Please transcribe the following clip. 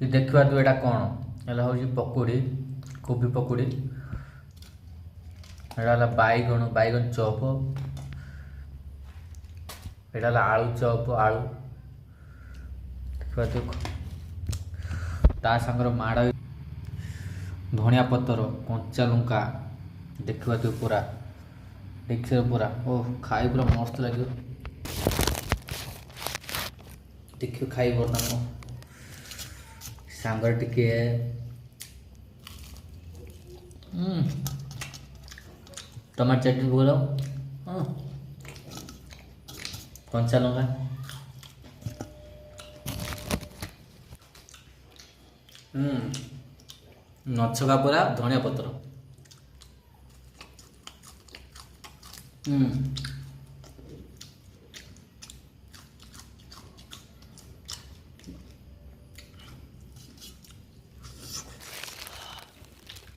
देखा तू यहाँ कौन है हूँ पकुड़ी कोबी पकुड़ी एटा बैगण बैगण चॉप एटा आलू चॉप आलू देखा तू ता सागर माड़ धनिया पतर कंचा लंका देखा तू पूरा देखिए पूरा ओह खाई पूरा मस्त लगे देखियो खाई बर्तमान सांगर टिके टमाटर चटनी बोलो कंचा लंका नछका पूरा धनिया पत्र